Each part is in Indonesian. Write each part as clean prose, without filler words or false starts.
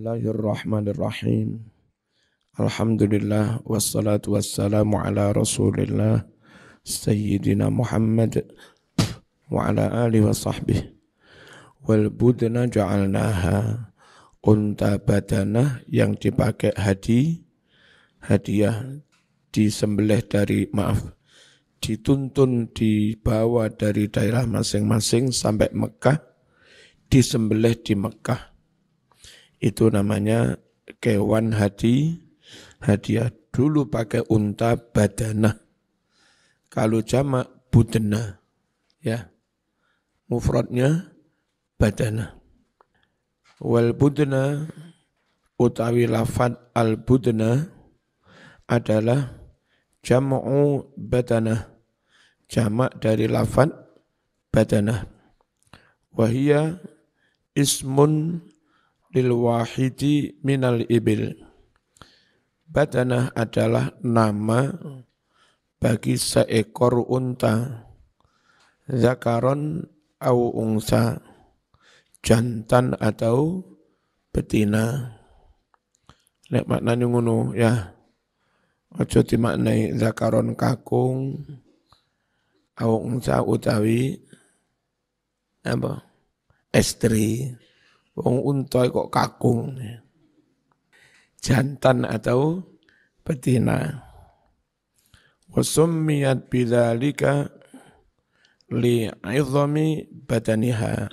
Bismillahirrahmanirrahim. Alhamdulillah wassalatu wassalamu ala Rasulillah Sayyidina Muhammad wa ala alihi wa sahbihi. Wal budna ja'alnaha, unta badanah yang dipakai hadiah disembelih dituntun dibawa dari daerah masing-masing sampai Mekah, disembelih di Mekah. Itu namanya kewan hadiah. Dulu pakai unta badanah. Kalau jamak budna, ya. Mufradnya badanah. Wal budna utawi lafad al budna adalah jam'u badanah. Jamak dari lafad badanah. Wahia ismun lil wahidi minal ibil. Badanah adalah nama bagi seekor unta. Zakaron au ungsa, jantan atau betina. Nek maknanya ngono ya. Aja dimaknai zakaron kakung au ungsa utawi apa? Estri. Wong unta kok kakung. Jantan atau betina. Wa summiyat bidzalika li'idhami badaniha.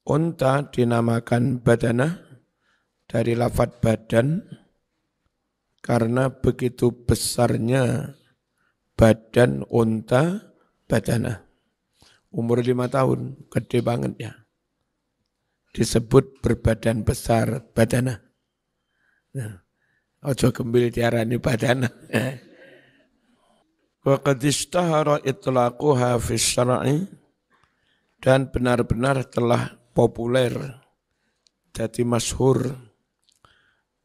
Unta dinamakan badanah dari lafadz badan karena begitu besarnya badan unta badanah. Umur 5 tahun, gede banget ya. Disebut berbadan besar badanah. Nah, ojo gembil diarani badanah. Wa qad ishtahara itlaquha fi syar'i, dan benar-benar telah populer jadi masyhur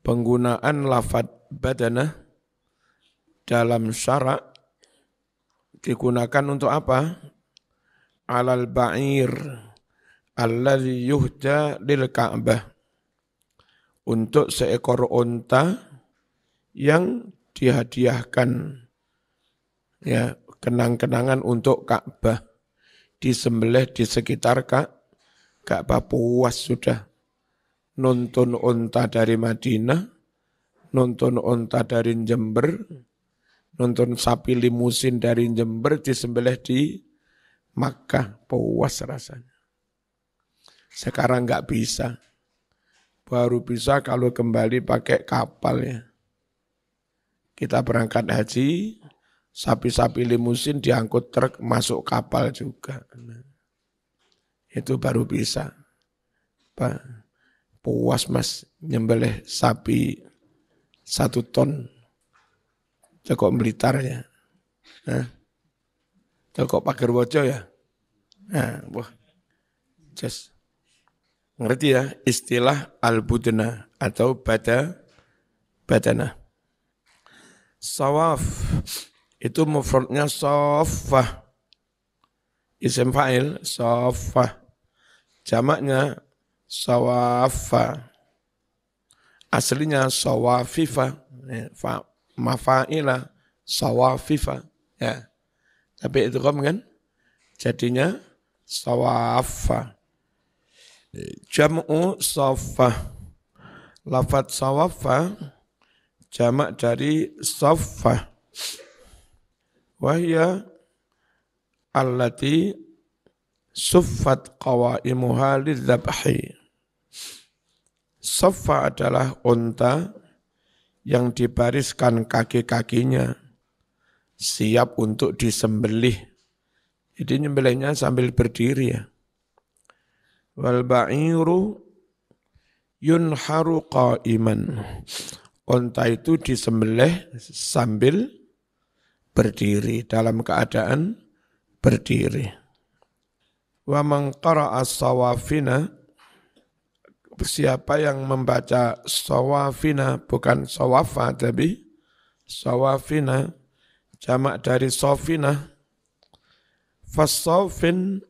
penggunaan lafadz badanah dalam syarak digunakan untuk apa? Alal ba'ir alladzi yuhda lil Ka'bah, untuk seekor unta yang dihadiahkan, ya, kenang-kenangan untuk Ka'bah, disembelih di sekitar Ka'bah. Puas sudah nonton unta dari Madinah, nonton unta dari Jember, nonton sapi limusin dari Jember disembelih di Makkah, puas rasanya. Sekarang nggak bisa, baru bisa kalau kembali pakai kapal ya. Kita berangkat haji, sapi-sapi limusin diangkut truk masuk kapal juga. Itu baru bisa. Puas mas nyembelih sapi 1 ton. Cukup Blitar ya. Cukup Pagerwojo ya. Nah, wah. Just. Ngerti ya istilah al-budna atau badanah. Sawaf itu mufradnya saffah. Isim fa'il saffah. Jamaknya sawafa. Aslinya sawafifa. Mafa'ila sawafifa. Ya. Tapi itu kan jadinya sawafa. Jam'u saffah. Lafadz sawafa jamak dari saffah. Wahya allati suffat qawaimuha lidzabhi. Saffah adalah unta yang dibariskan kaki-kakinya siap untuk disembelih. Jadi nyembelihnya sambil berdiri ya. Wal ba'iru yunharu qa'iman. Unta itu disembelih sambil berdiri, dalam keadaan berdiri. Wa man qara'a sawafina, siapa yang membaca sawafina, bukan sawafa tapi sawafina, jamak dari sofina. Fasawfin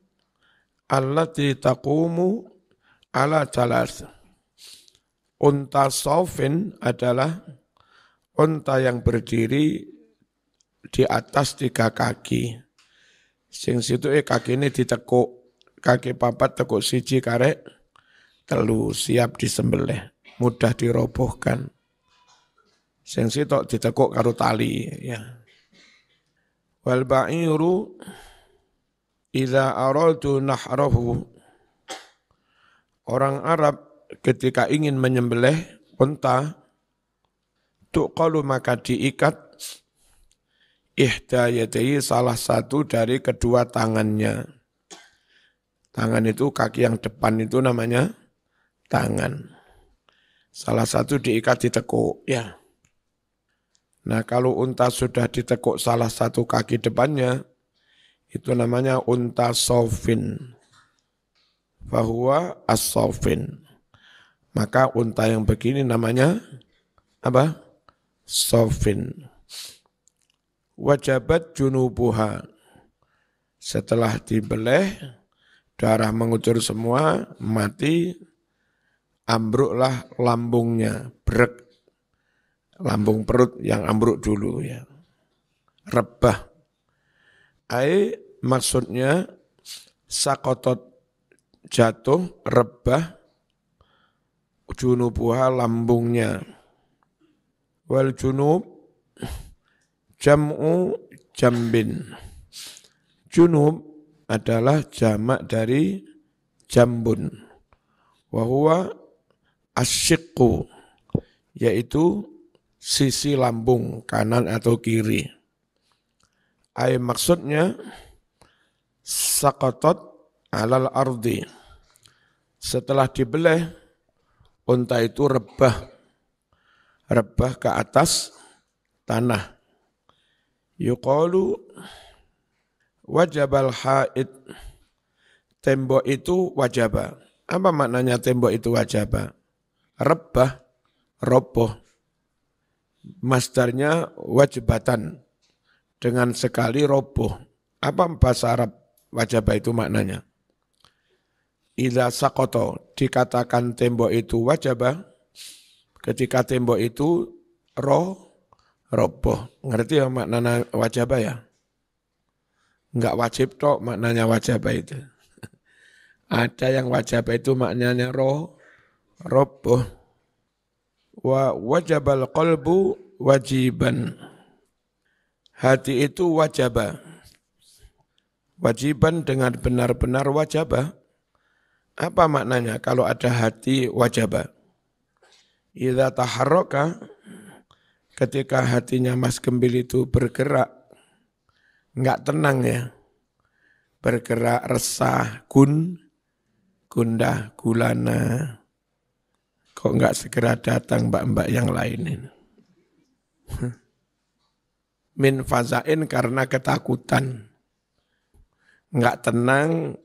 allati taqumu ala thalath. unta sofin adalah unta yang berdiri di atas 3 kaki. Sing situ kaki ini ditekuk, kaki papat tekuk siji karek telu siap disembelih, mudah dirobohkan. Sing sitok ditekuk karo tali ya. Wal ba'iru idza aradu nahrahu, orang Arab ketika ingin menyembelih unta, tuqalu maka diikat ihda yadayhi, salah satu dari kedua tangannya. Tangan itu kaki yang depan itu namanya tangan. Salah satu diikat ditekuk ya. Nah kalau unta sudah ditekuk salah satu kaki depannya, itu namanya unta sofin. Fahuwa as-sofin. Maka unta yang begini namanya apa? Sofin. Wajabat junubuha. Setelah dibeleh, darah mengucur semua, mati, ambruklah lambungnya, brek. Lambung perut yang ambruk dulu ya. Rebah. Maksudnya sakotot jatuh, rebah, junubuha lambungnya. Wal junub jam'u jambin. Junub adalah jamak dari jambun. Wahuwa asyikku, yaitu sisi lambung kanan atau kiri. Maksudnya saqatat alal ardi. Setelah dibeleh, unta itu rebah ke atas tanah. Yuqalu wajabal haid, tembok itu wajaba. Apa maknanya tembok itu wajaba? Rebah, roboh. Masdarnya wajibatan, dengan sekali roboh. Apa bahasa Arab wajabah itu maknanya? Idza saqata, dikatakan tembok itu wajabah ketika tembok itu roboh. Ngerti ya maknanya wajabah ya? Enggak wajib tok maknanya wajabah itu. Ada yang wajabah itu maknanya roboh. Wa wajabal qalbu wajiban. Hati itu wajibah. Wajiban dengan benar-benar wajibah. Apa maknanya kalau ada hati wajibah? Idza taharraka, ketika hatinya Mas Gembil itu bergerak, enggak tenang ya. Bergerak resah, gundah, gulana. Kok enggak segera datang mbak-mbak yang lain ini? Min fazain, karena ketakutan. Enggak tenang,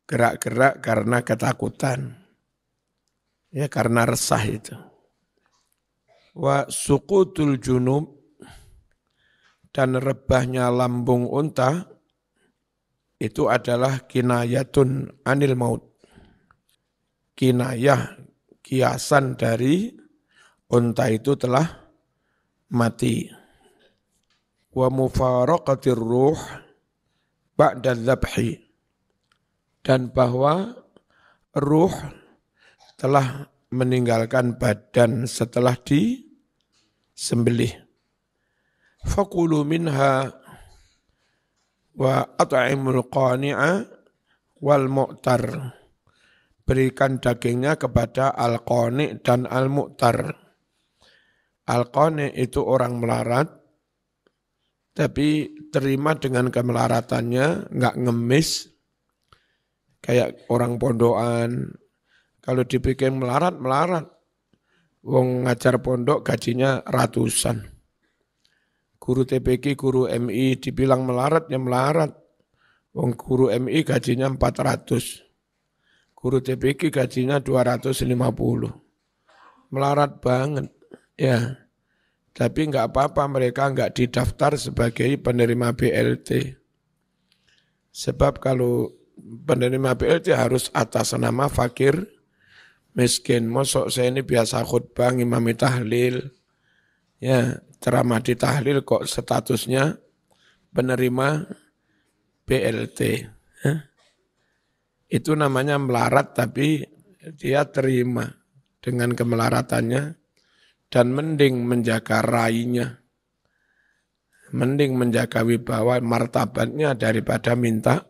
gerak-gerak karena ketakutan. Ya karena resah itu. Wa suqutul junub, dan rebahnya lambung unta, itu adalah kinayatun anil maut. Kinayah, kiasan dari unta itu telah mati. Wa mufaraqatir ruh ba'da dzabhi, dan bahwa ruh telah meninggalkan badan setelah disembelih. Fakulu minha wa at'imul qani'a wal mu'tar, berikan dagingnya kepada al-qani' dan al-mu'tar. Al-qani' itu orang melarat, tapi terima dengan kemelaratannya, enggak ngemis, kayak orang pondokan. Kalau dibikin melarat. Wong ngajar pondok gajinya ratusan. Guru TPQ, guru MI dibilang melarat, ya melarat. Wong guru MI gajinya 400. Guru TPQ gajinya 250. Melarat banget. Ya. Tapi enggak apa-apa, mereka enggak didaftar sebagai penerima BLT. Sebab kalau penerima BLT harus atas nama fakir miskin. Mosok saya ini biasa khutbah, ngimami tahlil, ya ceramah di tahlil kok statusnya penerima BLT. Itu namanya melarat tapi dia terima dengan kemelaratannya dan mending menjaga rainya. Mending menjaga wibawa martabatnya daripada minta.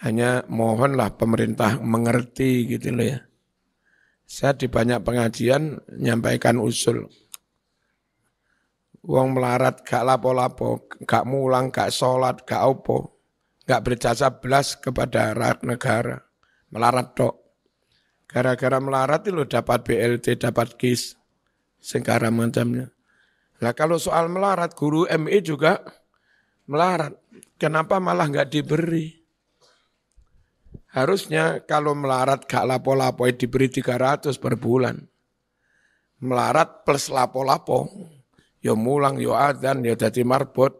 Hanya mohonlah pemerintah mengerti gitu loh ya. Saya di banyak pengajian nyampaikan usul. Wong melarat gak lapo-lapo, gak mulang, gak sholat, gak opo, gak berjasa belas kepada rakyat negara. Melarat tok. Gara-gara melarat itu dapat BLT, dapat KIS, segala macamnya. Nah kalau soal melarat, guru MI juga melarat. Kenapa malah nggak diberi? Harusnya kalau melarat gak lapo-lapo diberi 300 per bulan. Melarat plus lapo-lapo, ya mulang, ya adzan, ya jadi marbot.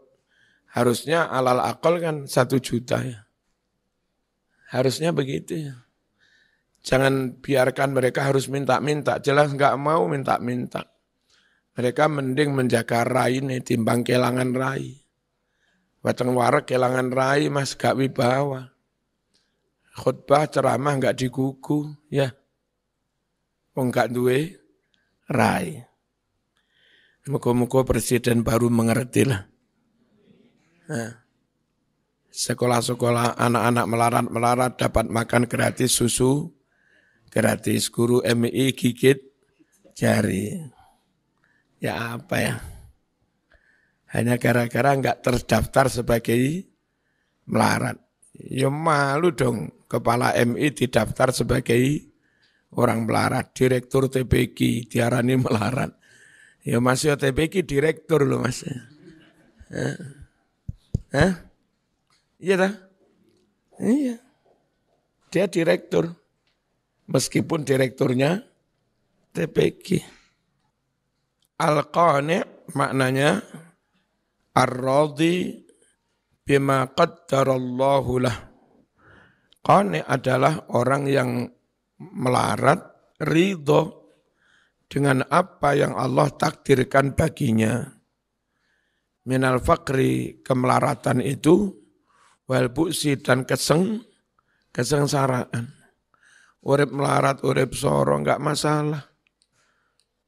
Harusnya alal akal kan 1 juta ya. Harusnya begitu ya. Jangan biarkan mereka harus minta-minta, jelas nggak mau minta-minta. Mereka mending menjaga rai nih, timbang kelangan rai. Wateng warak kelangan rai mas gak wibawa. Khutbah ceramah nggak digugu, ya. Wong gak duwe rai. Muka-muka presiden baru mengerti lah. Nah, sekolah-sekolah anak-anak melarat dapat makan gratis susu, gratis guru MI gigit jari. Ya apa ya? Hanya gara-gara nggak terdaftar sebagai melarat. Ya malu dong kepala MI didaftar sebagai orang melarat. Direktur TPQ diarani melarat. Ya masih TPQ direktur loh mas. Iya dah? Iya. Dia direktur. Meskipun direkturnya TPQ. Al-Qani' maknanya ar-radhi bima qaddarallahu lah. Qani' adalah orang yang melarat, ridho dengan apa yang Allah takdirkan baginya. Minal faqri, kemelaratan itu, wal bu'si dan kesengsaraan. Urip melarat, urip soro, enggak masalah.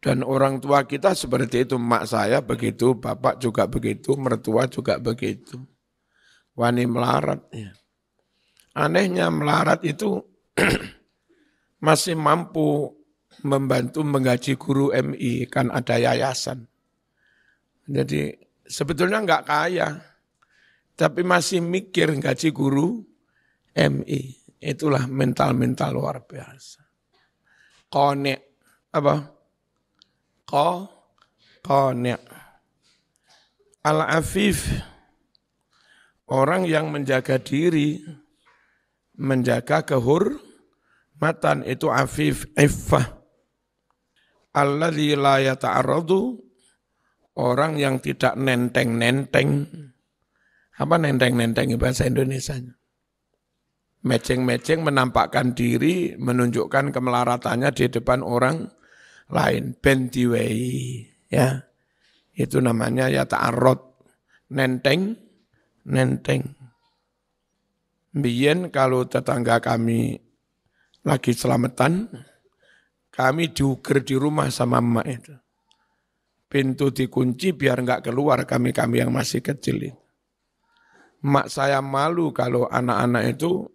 Dan orang tua kita seperti itu, mak saya begitu, bapak juga begitu, mertua juga begitu. Wani melarat. Ya. Anehnya melarat itu masih mampu membantu menggaji guru MI, kan ada yayasan. Jadi sebetulnya enggak kaya, tapi masih mikir gaji guru MI. Itulah mental-mental luar biasa. Qani' apa? Qani'. Al-afif, orang yang menjaga diri, menjaga kehormatan, itu afif, iffah. Alladzi la yata'arradu, orang yang tidak nenteng-nenteng. Apa nenteng-nenteng bahasa Indonesianya? Meceng-meceng menampakkan diri, menunjukkan kemelaratannya di depan orang lain. Bentiwei, ya. Itu namanya ya ta'arrud. Nenteng. Biyen kalau tetangga kami lagi selamatan, kami diuger di rumah sama emak itu. Pintu dikunci biar enggak keluar kami yang masih kecil itu. Emak saya malu kalau anak-anak itu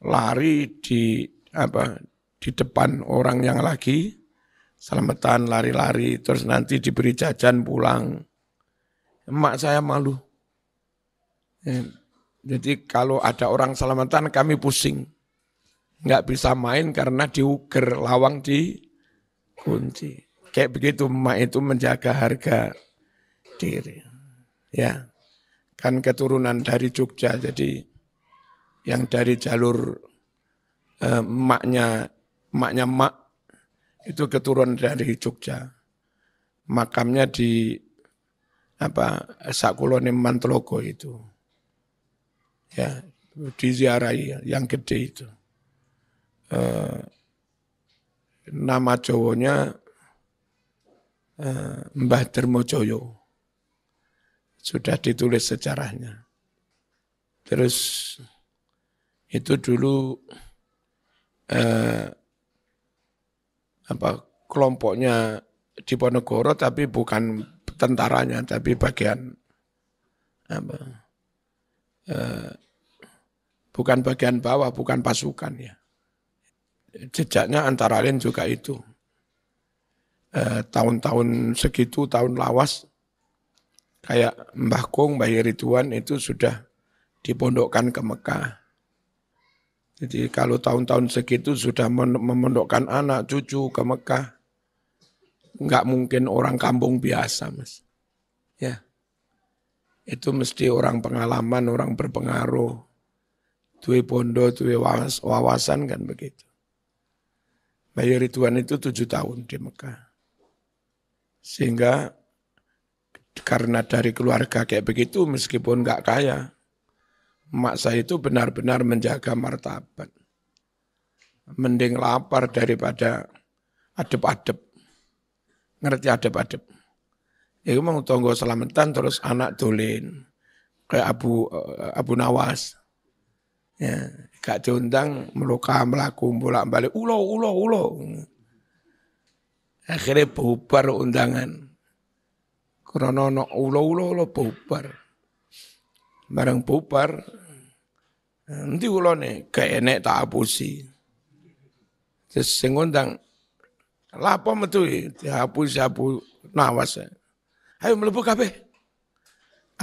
lari di depan orang yang lagi selamatan, lari-lari terus nanti diberi jajan pulang. Emak saya malu. Jadi kalau ada orang selamatan kami pusing. Enggak bisa main karena diuger, lawang dikunci. Kayak begitu emak itu menjaga harga diri. Ya. Kan keturunan dari Jogja, jadi yang dari jalur emaknya emak itu keturunan dari Jogja. Makamnya di Sakulone Mantlogo itu. Ya, diziarahi yang gede itu. eh, nama Jawanya Mbah Darmojoyo. Sudah ditulis sejarahnya. Terus itu dulu kelompoknya Diponegoro tapi bukan tentaranya, tapi bagian bukan bagian bawah, bukan pasukan ya. Jejaknya antara lain juga itu. Tahun-tahun segitu, tahun lawas, kayak Mbah Kung, Mbah Ridwan itu sudah dipondokkan ke Mekah. Jadi kalau tahun-tahun segitu sudah memondokkan anak, cucu ke Mekah, nggak mungkin orang kampung biasa, Mas. Ya, itu mesti orang pengalaman, orang berpengaruh, duwe bondo, duwe wawasan kan begitu. Mbah Ridwan itu 7 tahun di Mekah. Sehingga karena dari keluarga kayak begitu, meskipun nggak kaya, emak saya itu benar-benar menjaga martabat. Mending lapar daripada adep-adep. Ngerti adep-adep? Ya memang tonggo selamatan terus anak dolin. Kayak Abu Nawas. Ya, gak diundang melaku bolak-balik ulo. Akhirnya bubar undangan. Karena no ulo bubar. Barang bubar, nanti ulone kayak enek tak apusi. Terus sing ngundang, lapo metu dihapusi Abu Nawas. Ayo mlebu kabeh.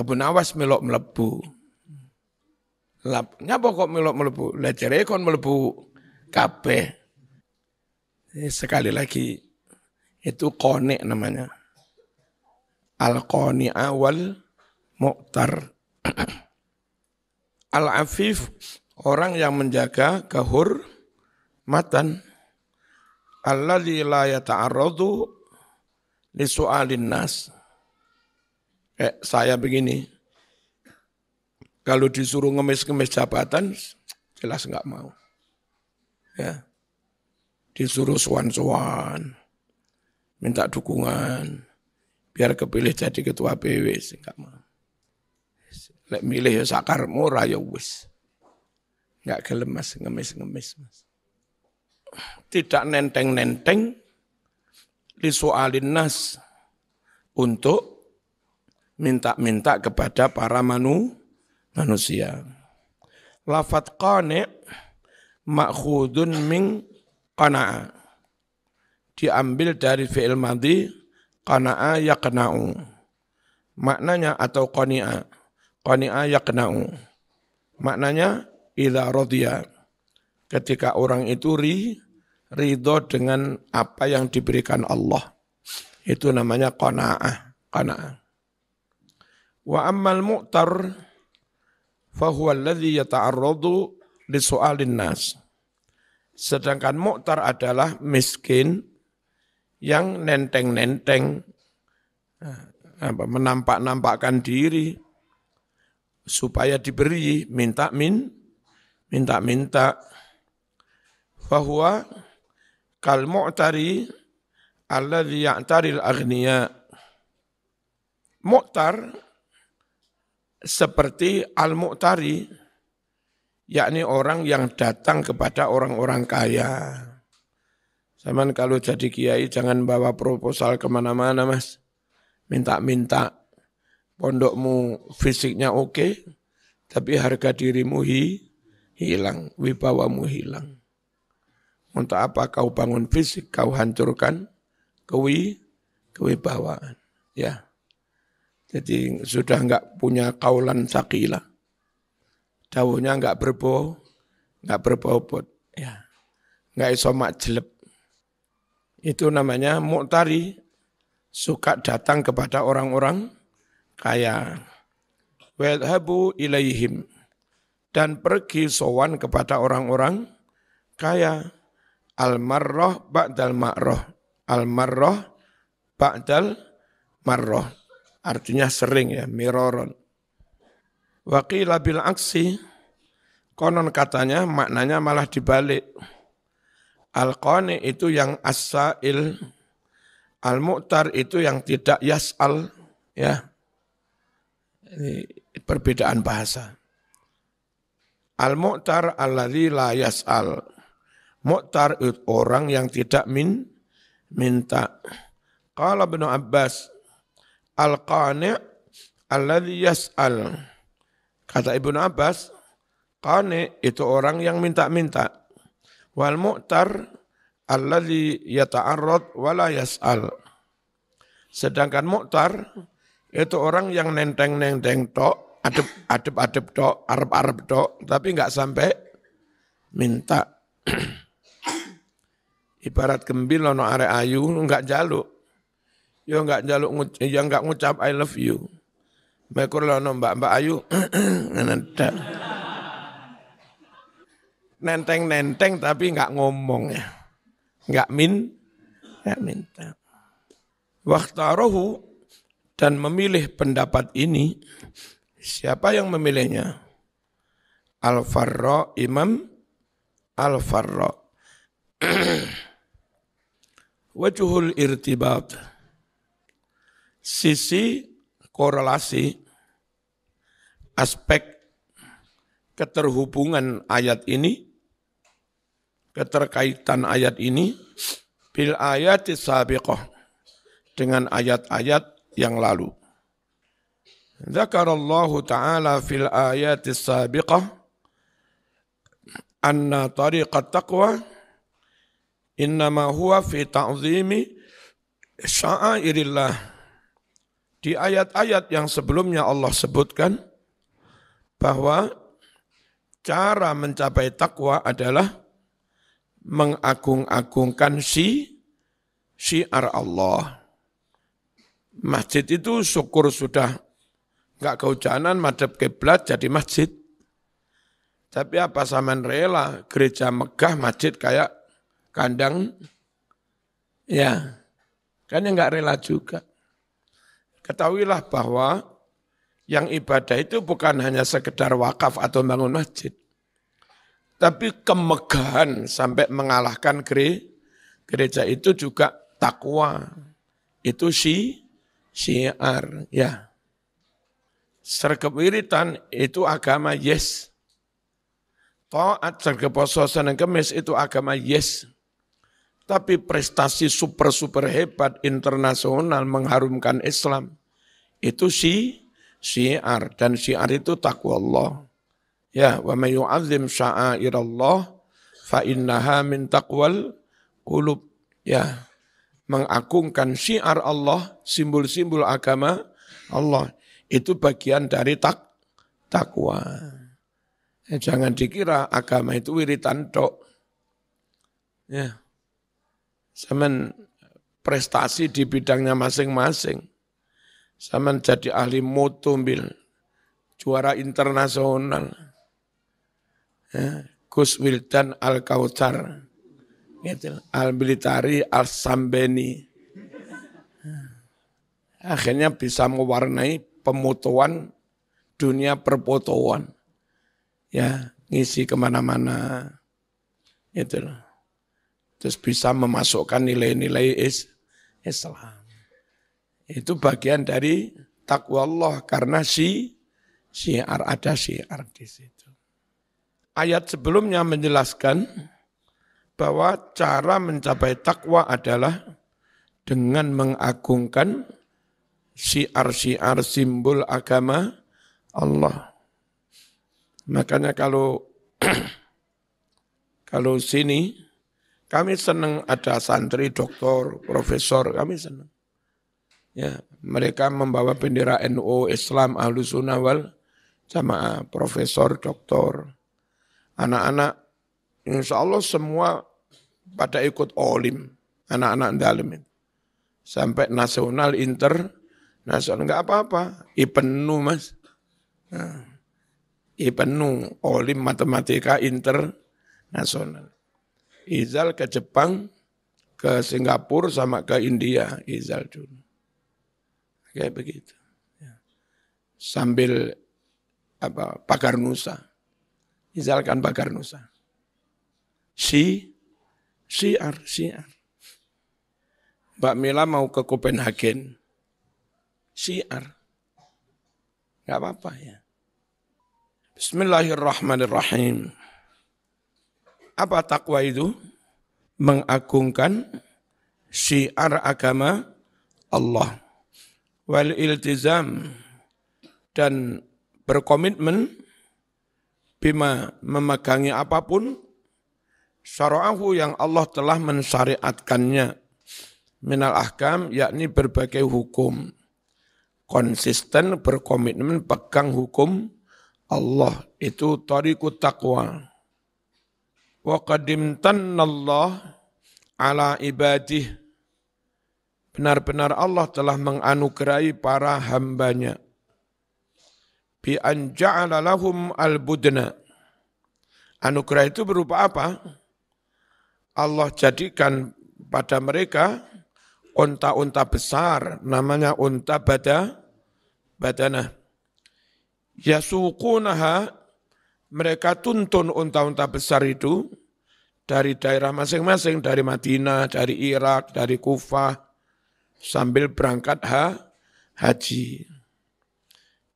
Abu Nawas melok mlebu. Nyapa kok melok mlebu? Lah jare kon mlebu kabeh. Sekali lagi itu qani namanya. Al-qani awal mu'tar. Al-afif, orang yang menjaga kehormatan. Alladzi la yata'arradu li su'alin nas. Saya begini, kalau disuruh ngemis-ngemis jabatan, jelas enggak mau. Ya. Disuruh sowan-sowan, minta dukungan, biar kepilih jadi ketua PW, enggak mau. Lek milih ya sakarmu ra ya wis. Enggak gelem Mas ngemis-ngemis Mas. Tidak nenteng-nenteng li soalin nas untuk minta-minta kepada para manusia. Lafat qani' ma'khudun min qana'a. Diambil dari fi'il madhi qana'a yaqna'u. Maknanya atau qani'a. Qani'a yaqna'u. Maknanya idza radiya. Ketika orang itu ridho dengan apa yang diberikan Allah. Itu namanya qana'ah. Qana'ah. Wa ammal mu'tar fahuwa alladhi yata'arradu li su'alin nas. Sedangkan mu'tar adalah miskin yang nenteng-nenteng, menampak-nampakkan diri supaya diberi, minta-minta. Fahuwa kal mu'tari alladhi ya'taril aghniya. Mu'tar seperti al-mu'tari, yakni orang yang datang kepada orang-orang kaya. Zaman kalau jadi kiai jangan bawa proposal kemana-mana Mas. Minta-minta, pondokmu fisiknya oke, tapi harga dirimu hilang, wibawamu hilang. Untuk apa kau bangun fisik, kau hancurkan kewibawaan. Ya. Jadi sudah enggak punya kaulan sakila. Dawuhnya enggak berbobot. Ya. Enggak iso makjeleb. Itu namanya mu'tari. Suka datang kepada orang-orang kaya. Wadhabu ilaihim. Dan pergi sowan kepada orang-orang kaya. Al-marrah ba'dal ma'rah. Al-marrah ba'dal marrah. Artinya sering ya, miroron. Waqila bil aksi, konon katanya maknanya malah dibalik. Al-qani itu yang as-sa'il, al-mu'tar itu yang tidak yas'al, ya. Ini perbedaan bahasa. Al-mu'tar alladzi la yas'al. Mu'tar itu orang yang tidak minta. Qala Ibnu Abbas, al-qani' alladzi yas'al. Kata Ibnu Abbas, qani' itu orang yang minta-minta. Wal mu'tar alladzi yata'arrad wa la yas'al. Sedangkan mu'tar itu orang yang nenteng-nenteng tok, adep-adep tok, arep-arep tok, tapi enggak sampai minta. Ibarat gembil ono arek ayu enggak jaluk. Ya enggak jaluk ya enggak ngucap I love you. Mekur ono mbak-mbak ayu ngenentek. Nenteng-nenteng tapi enggak ngomong ya. Enggak minta. Wakhtarohu dan memilih pendapat ini, siapa yang memilihnya? Al-Farra, Imam Al-Farra. Wajhul irtibat, sisi korelasi, aspek keterhubungan ayat ini, keterkaitan ayat ini, bil ayati sabiqah, dengan ayat-ayat yang lalu. Zakarallahu ta'ala fil ayati sabiqah anna tariqat taqwa innama huwa fi ta'zimi sya'airillah. Di ayat-ayat yang sebelumnya Allah sebutkan bahwa cara mencapai takwa adalah mengagung-agungkan syiar Allah. Masjid itu syukur sudah enggak kehujanan, madhep kiblat jadi masjid. Tapi apa sampean rela gereja megah masjid kayak kandang? Ya, kan enggak rela juga. Ketahuilah bahwa yang ibadah itu bukan hanya sekedar wakaf atau bangun masjid. Tapi kemegahan sampai mengalahkan gereja itu juga takwa. Itu syiar, ya. Sergap wiritan itu agama, yes. Taat sergap poso Senin Kemis itu agama, yes. Tapi prestasi super hebat internasional mengharumkan Islam itu syiar, dan syiar itu takwa Allah. Ya, wa may yu'azzim sya'airallah fa innaha min taqwal qulub. Ya, mengagungkan syiar Allah, simbol-simbol agama Allah, itu bagian dari takwa. Jangan dikira agama itu wiritan tok. Ya. Zaman prestasi di bidangnya masing-masing. Zaman jadi ahli motombil, juara internasional. Ya. Gus Wildan Al-Kautsar, gitu. Al-Militari Al-Sambeni. Akhirnya bisa mewarnai pemotoan dunia perfotoan. Ya, ngisi kemana-mana. Itu loh. Terus bisa memasukkan nilai-nilai Islam. Itu bagian dari takwa Allah karena syiar, ada syiar di situ. Ayat sebelumnya menjelaskan bahwa cara mencapai takwa adalah dengan mengagungkan syiar-syiar simbol agama Allah. Makanya kalau sini kami senang ada santri, doktor, profesor, kami senang. Ya, mereka membawa bendera NU, Islam, Ahlus Sunnah wal Jamaah, profesor, doktor. Anak-anak, insya Allah semua pada ikut olim, anak-anak dalam itu. Sampai nasional, internasional, enggak apa-apa, penuh mas. Nah, penuh, olim matematika internasional. Izal ke Jepang, ke Singapura, sama ke India, Izal dulu. Kayak begitu. Sambil pagar nusa. Izal kan pagar nusa. Syiar. Mbak Mila mau ke Copenhagen. Syiar. Enggak apa-apa ya. Bismillahirrahmanirrahim. Apa takwa itu? Mengagungkan syiar agama Allah. Wal iltizam, dan berkomitmen bima, memegangi apapun syara'ahu yang Allah telah mensyariatkannya minal ahkam, yakni berbagai hukum. Konsisten berkomitmen pegang hukum Allah, itu thariqut taqwa. Wa qadimtannallah ala ibadih, benar-benar Allah telah menganugerahi para hambanya. Bi an ja'ala lahum al-budna. Anugerah itu berupa apa? Allah jadikan pada mereka unta-unta besar, namanya unta badanah. Yasuqunaha, mereka tuntun unta-unta besar itu dari daerah masing-masing, dari Madinah, dari Irak, dari Kufah, sambil berangkat haji.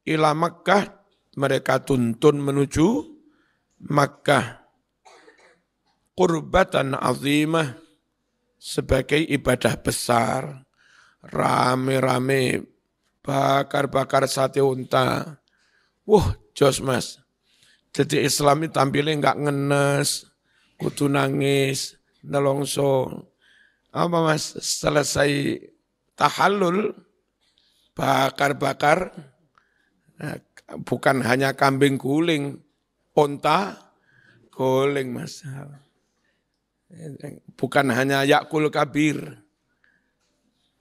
Ila Makkah, mereka tuntun menuju Makkah. Qurbatan azimah, sebagai ibadah besar. Rame-rame, bakar-bakar sate unta. Wah, jos mas. Jadi Islam ini tampilnya enggak ngenes, kudu nangis, nelongso. Apa mas, selesai tahallul, bakar-bakar, bukan hanya kambing guling, unta guling mas. Bukan hanya yakul kabir,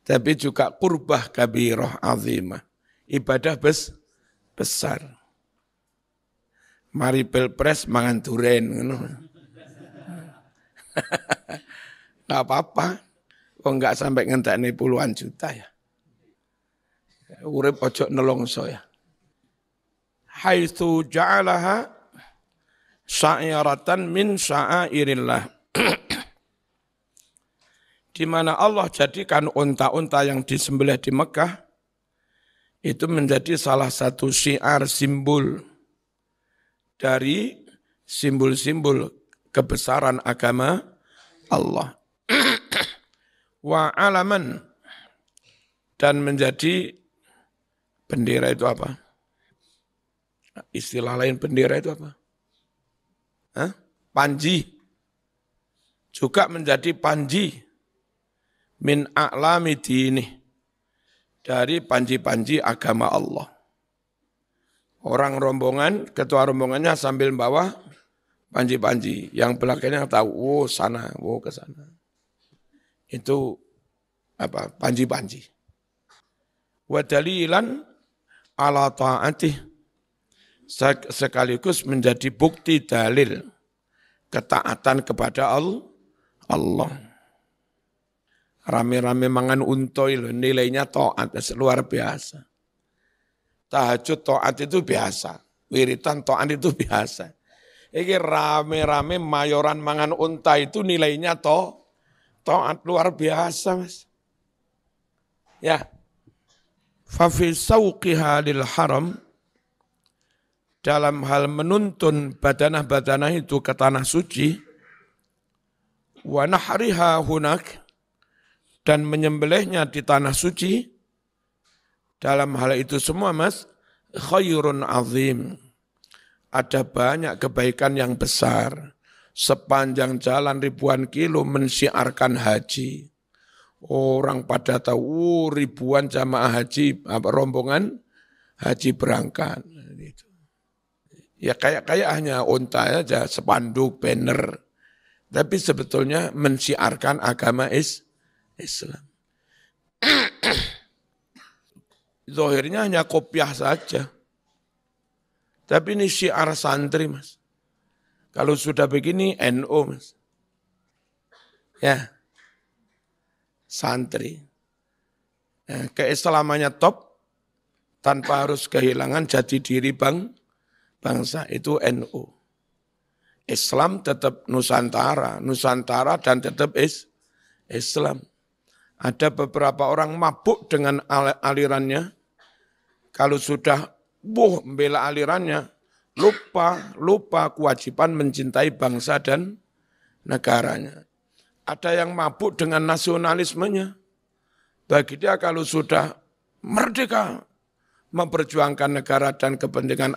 tapi juga qurbah kabirah azimah. Ibadah besar. Mari pilpres mangan duren. Gak apa-apa. Kok enggak sampai ngentekne puluhan juta ya. Urip ojo nelongso ya. Haitsu ja'alaha sa'iratan min sya'airillah. Di mana Allah jadikan unta-unta yang disembelih di Mekah itu menjadi salah satu syiar, simbol dari simbol-simbol kebesaran agama Allah. Wa alaman, dan menjadi bendera itu apa? Istilah lain bendera itu apa? Panji. Juga menjadi panji min a'lami dini, dari panji-panji agama Allah. Orang rombongan, ketua rombongannya sambil bawa panji-panji, yang belakangnya tahu, sana, ke sana. Itu apa? Panji-panji. Wa dalilan ala ta'atih, sekaligus menjadi bukti dalil ketaatan kepada Allah. Rame-rame mangan untoy loh, nilainya taat luar biasa. Tahajud taat itu biasa, wiritan taat itu biasa. Ini rame-rame mayoran mangan unta itu nilainya taat luar biasa mas. Ya, fa fi sauqiha lil haram, dalam hal menuntun badanah-badanah itu ke tanah suci, wa nahriha hunak, dan menyembelihnya di tanah suci, dalam hal itu semua mas, khairun azim, ada banyak kebaikan yang besar, sepanjang jalan ribuan kilo mensyiarkan haji. Orang pada tahu ribuan jamaah haji, rombongan haji berangkat. Ya kayak hanya unta aja, spanduk, banner. Tapi sebetulnya mensyiarkan agama Islam. Zahirnya hanya kopiah saja. Tapi ini syiar santri mas. Kalau sudah begini NU mas. Ya, santri. Keislamannya top, tanpa harus kehilangan jati diri bangsa, itu NU. Islam tetap Nusantara, Nusantara dan tetap Islam. Ada beberapa orang mabuk dengan alirannya, kalau sudah membela alirannya, lupa kewajiban mencintai bangsa dan negaranya. Ada yang mabuk dengan nasionalismenya. Bagi dia kalau sudah merdeka, memperjuangkan negara dan kepentingan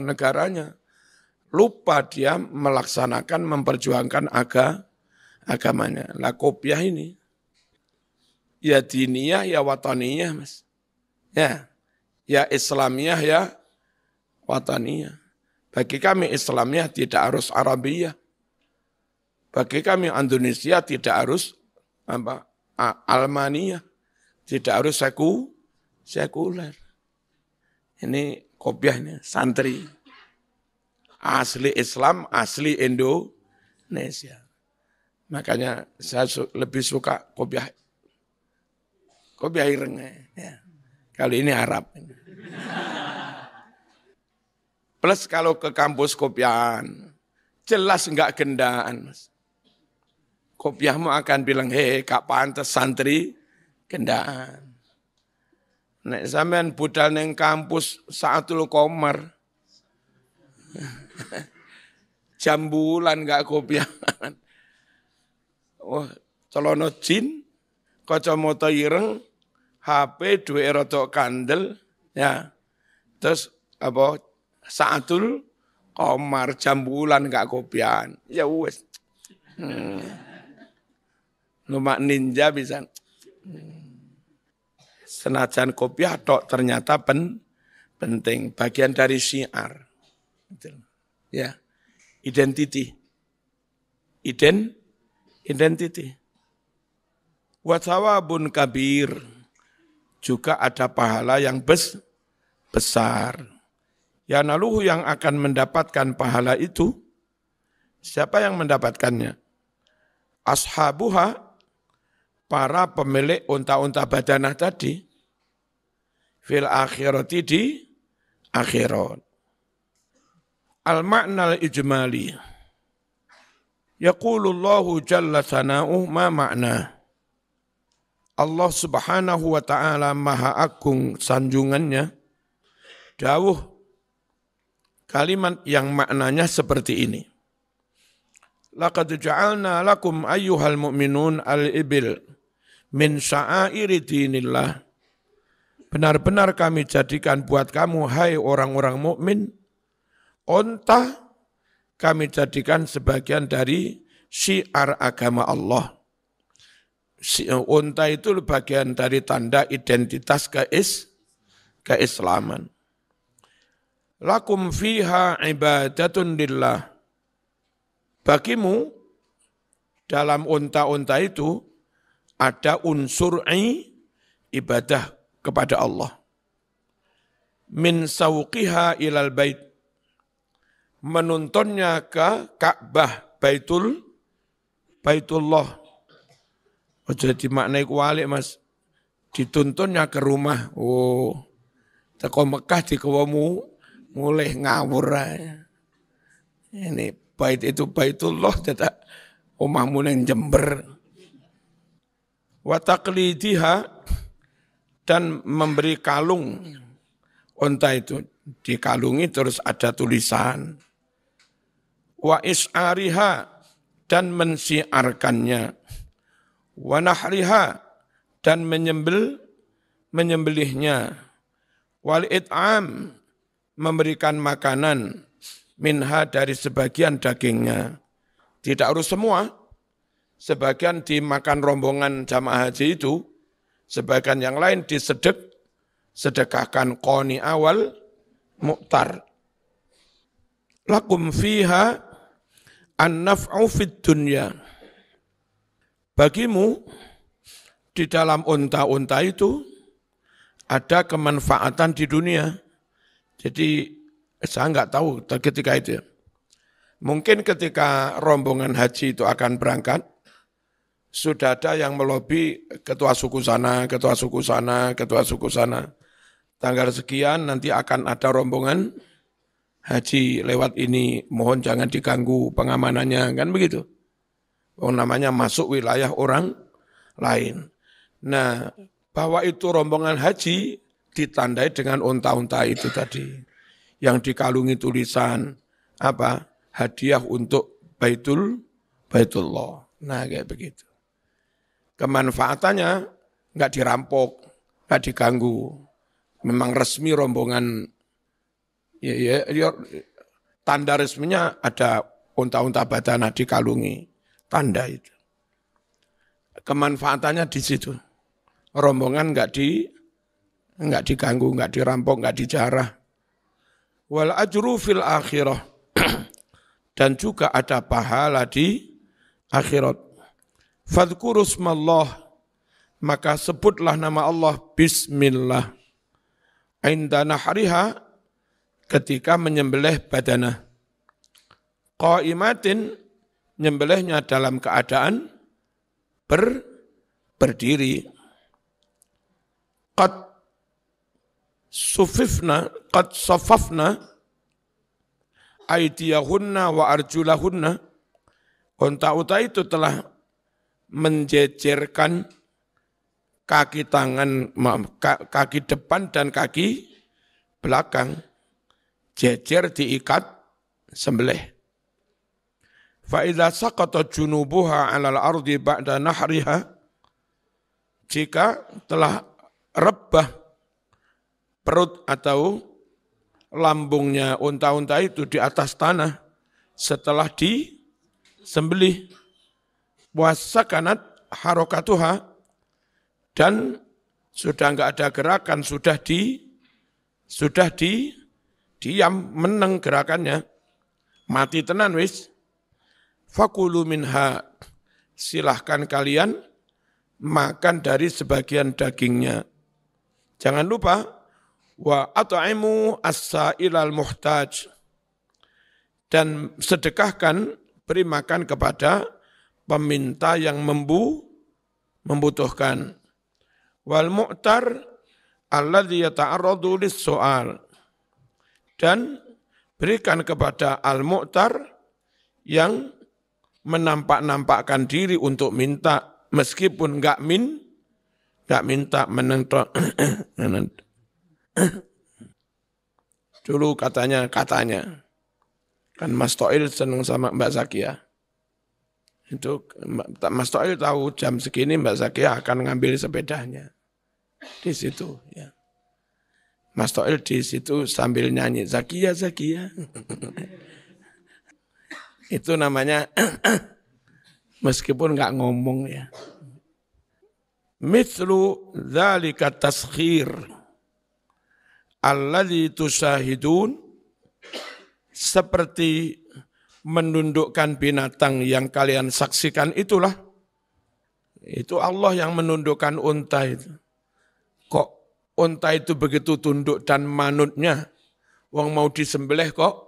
negaranya, lupa dia melaksanakan, memperjuangkan agamanya. Lah kopiah ini, ya diniyah, ya wataniyah, Mas. Ya Islamiyah, ya wataniyah. Bagi kami Islamiyah tidak harus Arabiyah. Bagi kami Indonesia tidak harus Almaniyah, tidak harus sekuler. Ini kopiahnya santri. Asli Islam, asli Indonesia. Makanya saya lebih suka kopiah ireng. Ya. Kali ini Arab. Plus kalau ke kampus kopiahan, jelas enggak gendaan, Mas. Kopiahmu akan bilang, gak pantes santri gendaan. Nek sampean budal neng kampus Saatul Komar, jam bulan gak kopiahan. Oh, celono jin, kacamata ireng, HP duwe rada kandel, ya. Terus Saatul Komar jam bulan gak kopiahan. Ya wes. Numak ninja bisa. Senajan kopiah tok ternyata penting, bagian dari syiar. Ya. Identity. Wa thawabun kabir. Juga ada pahala yang besar. Ya naluhu yang akan mendapatkan pahala itu, siapa yang mendapatkannya? Ashabuha, para pemilik unta-unta badanah tadi, fil akhirati di akhirat. Al-ma'nal ijmali. Yaqulullahu jalla sana'uh ma ma'na. Allah subhanahu wa ta'ala maha agung sanjungannya, dawuh kalimat yang maknanya seperti ini. Laqad ja'alna lakum ayyuhal mu'minun al-ibil min sya'airi dinillah. Benar-benar kami jadikan buat kamu, hai orang-orang mukmin, unta kami jadikan sebagian dari syiar agama Allah. Unta itu bagian dari tanda identitas keislaman. Lakum fiha ibadatun lillah. Bagimu dalam unta-unta itu ada unsur ibadah kepada Allah. Min sawqiha ilal bait. Menuntunnya ke Ka'bah, Baitullah. Jadi maknai kualik, Mas. Dituntunnya ke rumah. Oh, teko Mekah di kawamu mulai ngawur. Ini bait itu Baitullah, tidak omahmu yang Jember. Wa taqlidiha, dan memberi kalung unta itu, dikalungi terus ada tulisan. Wa is'ariha, dan mensiarkannya. Wa nahriha, dan menyembelihnya. Wal it'am, memberikan makanan, minha, dari sebagian dagingnya. Tidak harus semua, sebagian dimakan rombongan jamaah haji itu, sebagian yang lain sedekahkan qoni awal mu'tar. Lakum fiha an-naf'u fid dunya. Bagimu di dalam unta-unta itu ada kemanfaatan di dunia. Jadi saya enggak tahu ketika itu. Mungkin ketika rombongan haji itu akan berangkat, sudah ada yang melobi ketua suku sana, ketua suku sana, ketua suku sana. Tanggal sekian nanti akan ada rombongan haji lewat ini, mohon jangan diganggu pengamanannya, kan begitu. Oh, namanya masuk wilayah orang lain. Nah, bahwa itu rombongan haji ditandai dengan unta-unta itu tadi. Yang dikalungi tulisan apa? Hadiah untuk Baitullah. Nah, kayak begitu. Kemanfaatannya nggak dirampok, nggak diganggu. Memang resmi rombongan, ya, tanda resminya ada unta-unta badana dikalungi, tanda itu. Kemanfaatannya di situ. Rombongan nggak diganggu, nggak dirampok, nggak dijarah. Wal ajru fil akhirah. Dan juga ada pahala di akhirat. Fadhkuru smallah, maka sebutlah nama Allah bismillah. Inda nahriha, ketika menyembelih badanah. Qaimatin, nyembelihnya dalam keadaan berdiri. Qad safafna aydiyahunna wa arjulahunna. Unta-unta itu telah menjejerkan kaki depan dan kaki belakang. Jejer diikat sembelih. Fa idza saqata junubuha 'alal ardi ba'da nahriha, jika telah rebah perut atau lambungnya unta-unta itu di atas tanah setelah disembelih, wasakanat harokatuha, dan sudah enggak ada gerakan, sudah diam, meneng gerakannya, mati tenan wis. Fakulu minha, silahkan kalian makan dari sebagian dagingnya. Jangan lupa, wa at'imu as-sa'ilal muhtaj, dan sedekahkan, beri makan kepada peminta yang membutuhkan. Wal mu'tar alladhi yata'arradu lis-su'al, dan berikan kepada al-mu'tar yang menampak-nampakkan diri untuk minta, meskipun enggak minta, menentok. Dulu katanya, kan Mas Toil seneng sama Mbak Zakia. Itu Mas Toil tahu jam segini Mbak Zakia akan ngambil sepedanya. Di situ, ya. Mas Toil di situ sambil nyanyi, Zakia, Zakia. Itu namanya, meskipun enggak ngomong, ya. Mithlu dzalika taskhir alladzi tusahidun, seperti menundukkan binatang yang kalian saksikan itulah. Itu Allah yang menundukkan unta itu. Kok unta itu begitu tunduk dan manutnya, wong mau disembelih kok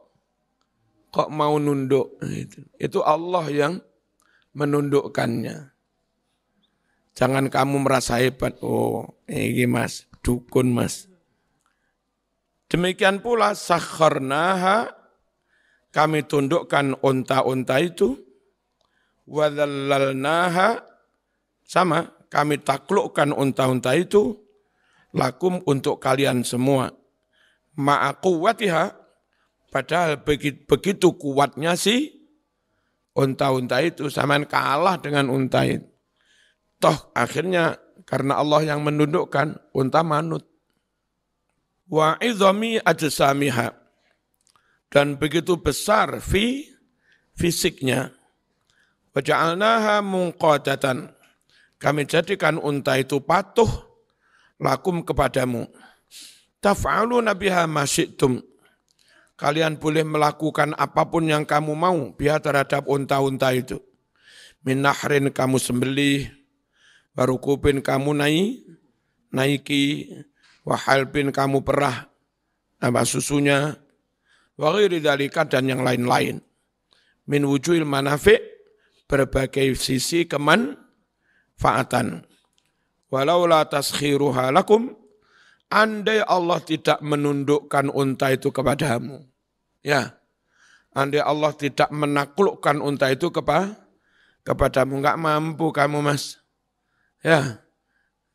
mau nunduk. Itu Allah yang menundukkannya. Jangan kamu merasa hebat, oh ini mas, dukun mas. Demikian pula sakharnaha, kami tundukkan unta-unta itu, wadhallalnaha, sama, kami taklukkan unta-unta itu, lakum untuk kalian semua. Ma'aquwatiha, padahal begitu kuatnya si unta-unta itu, samaan kalah dengan unta itu. Toh akhirnya karena Allah yang menundukkan, unta manut. Wa idhami ajsamiha, dan begitu besar fisiknya. Wa ja'alnaha munqadatan, kami jadikan unta itu patuh lakum kepadamu. Taf'aluna biha ma syi'tum, kalian boleh melakukan apapun yang kamu mau biha terhadap unta-unta itu. Min nahrin, kamu sembelih, warukupin, kamu naiki, wahalbin, kamu perah susunya, wa ghairi dzalika, dan yang lain-lain. Min wujuhil manafi', berbagai sisi kemanfaatan. Walau la taskhiruha lakum, andai Allah tidak menundukkan unta itu kepadamu. Ya, andai Allah tidak menaklukkan unta itu kepadamu, enggak mampu kamu Mas. Ya,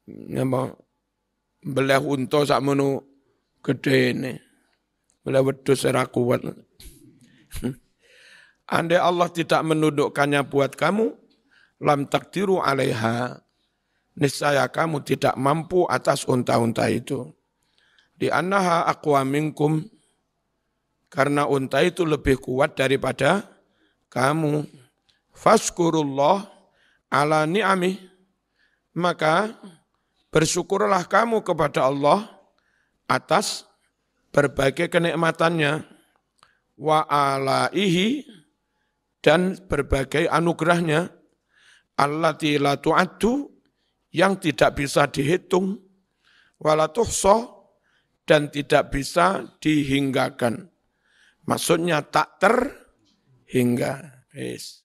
nyapa belah unta sakmono gedene. Belah wedhus ora kuat. Andai Allah tidak menundukkannya buat kamu, lam takdiru alaiha, niscaya kamu tidak mampu atas unta-unta itu. Di annaha aqwa minkum, karena unta itu lebih kuat daripada kamu. Fashkurullah ala ni'amih, maka bersyukurlah kamu kepada Allah atas berbagai kenikmatannya. Wa alaihi, dan berbagai anugerahnya, allati la tu'addu, yang tidak bisa dihitung, wala tuhsa, dan tidak bisa dihinggakan. Maksudnya tak terhingga. Yes.